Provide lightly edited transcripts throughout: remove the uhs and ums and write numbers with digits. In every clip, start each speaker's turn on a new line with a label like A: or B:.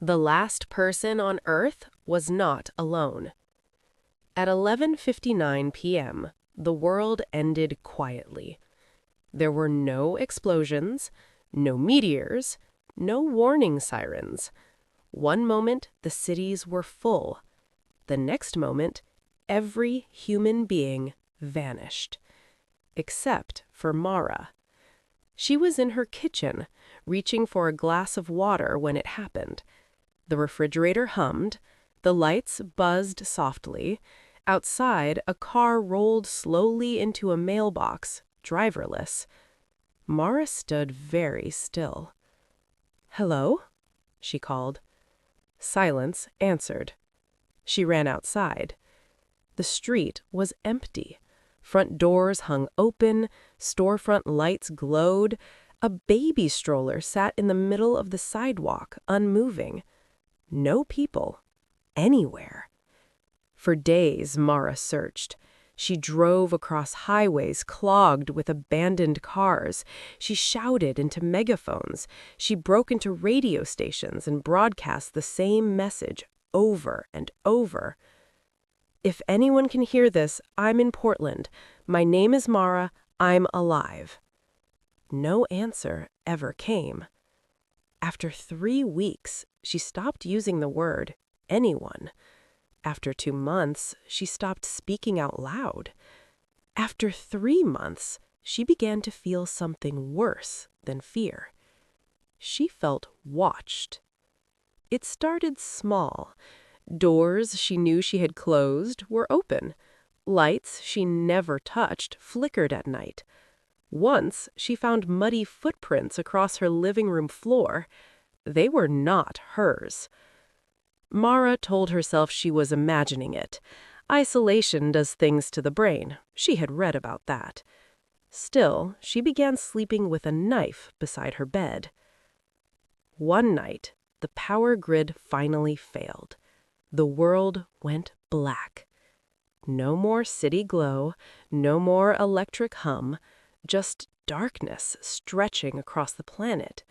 A: The last person on Earth was not alone. At 11:59 p.m., the world ended quietly. There were no explosions, no meteors, no warning sirens. One moment, the cities were full. The next moment, every human being vanished. Except for Mara. She was in her kitchen, reaching for a glass of water when it happened. The refrigerator hummed, the lights buzzed softly. Outside, a car rolled slowly into a mailbox, driverless. Mara stood very still. "Hello?" she called. Silence answered. She ran outside. The street was empty. Front doors hung open, storefront lights glowed. A baby stroller sat in the middle of the sidewalk, unmoving. No people. Anywhere. For days, Mara searched. She drove across highways clogged with abandoned cars. She shouted into megaphones. She broke into radio stations and broadcast the same message over and over. "If anyone can hear this, I'm in Portland. My name is Mara. I'm alive." No answer ever came. After 3 weeks, she stopped using the word anyone. After 2 months, she stopped speaking out loud. After 3 months, she began to feel something worse than fear. She felt watched. It started small. Doors she knew she had closed were open. Lights she never touched flickered at night. Once, she found muddy footprints across her living room floor. They were not hers. Mara told herself she was imagining it. Isolation does things to the brain. She had read about that. Still, she began sleeping with a knife beside her bed. One night, the power grid finally failed. The world went black. No more city glow, no more electric hum, just darkness stretching across the planet.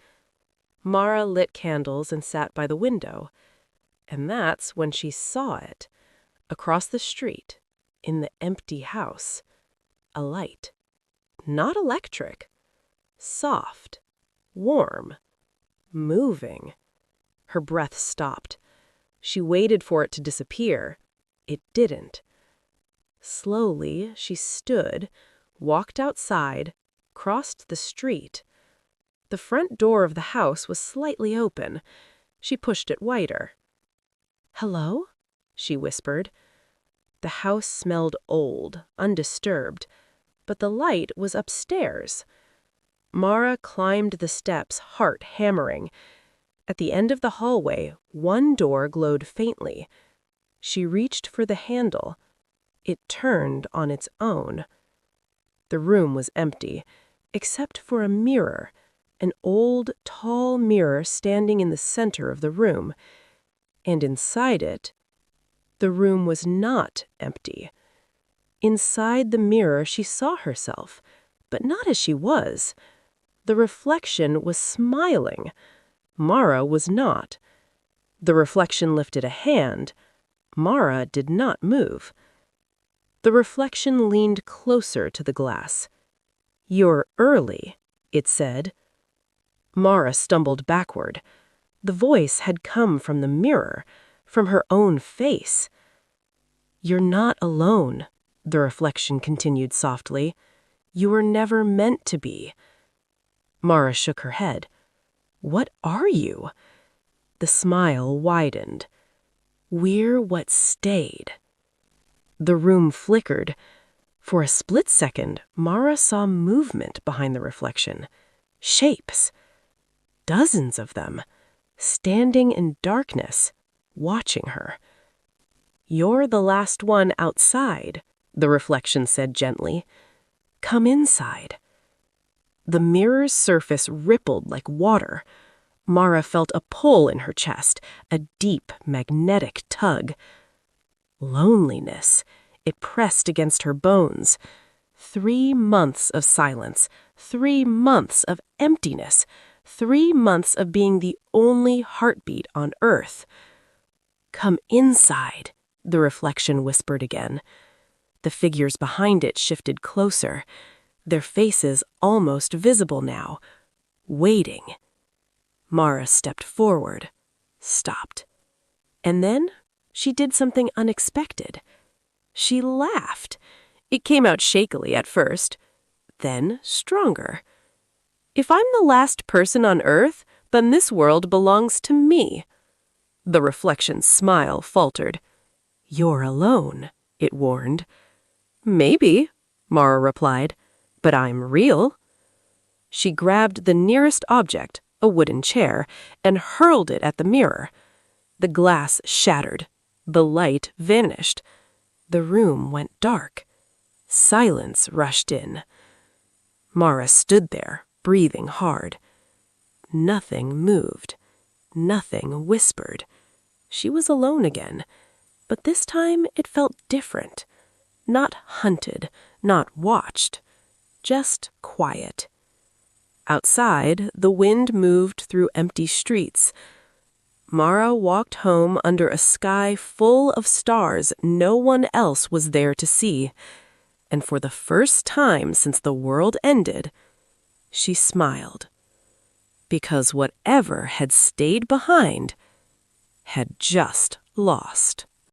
A: Mara lit candles and sat by the window. And that's when she saw it. Across the street, in the empty house, a light. Not electric. Soft. Warm. Moving. Her breath stopped. She waited for it to disappear. It didn't. Slowly, she stood, walked outside, crossed the street. The front door of the house was slightly open. She pushed it wider. "Hello?" she whispered. The house smelled old, undisturbed, but the light was upstairs. Mara climbed the steps, heart hammering. At the end of the hallway, one door glowed faintly. She reached for the handle. It turned on its own. The room was empty, except for a mirror, an old, tall mirror standing in the center of the room. And inside it, the room was not empty. Inside the mirror, she saw herself, but not as she was. The reflection was smiling. Mara was not. The reflection lifted a hand. Mara did not move. The reflection leaned closer to the glass. "You're early," it said. Mara stumbled backward. The voice had come from the mirror, from her own face. "You're not alone," the reflection continued softly. "You were never meant to be." Mara shook her head. "What are you?" The smile widened. "We're what stayed." The room flickered. For a split second, Mara saw movement behind the reflection. Shapes. Dozens of them. Standing in darkness, watching her. "You're the last one outside," the reflection said gently. "Come inside." The mirror's surface rippled like water. Mara felt a pull in her chest, a deep, magnetic tug. Loneliness. It pressed against her bones. 3 months of silence, 3 months of emptiness, 3 months of being the only heartbeat on Earth. "Come inside," the reflection whispered again. The figures behind it shifted closer, their faces almost visible now, waiting. Mara stepped forward, stopped. And then she did something unexpected. She laughed. It came out shakily at first, then stronger. "If I'm the last person on Earth, then this world belongs to me." The reflection's smile faltered. "You're alone," it warned. "Maybe," Mara replied, "but I'm real." She grabbed the nearest object, a wooden chair, and hurled it at the mirror. The glass shattered. The light vanished. The room went dark. Silence rushed in. Mara stood there, breathing hard. Nothing moved. Nothing whispered. She was alone again, but this time it felt different. Not hunted, not watched, just quiet. Outside, the wind moved through empty streets. Mara walked home under a sky full of stars no one else was there to see. And for the first time since the world ended, she smiled. Because whatever had stayed behind had just lost.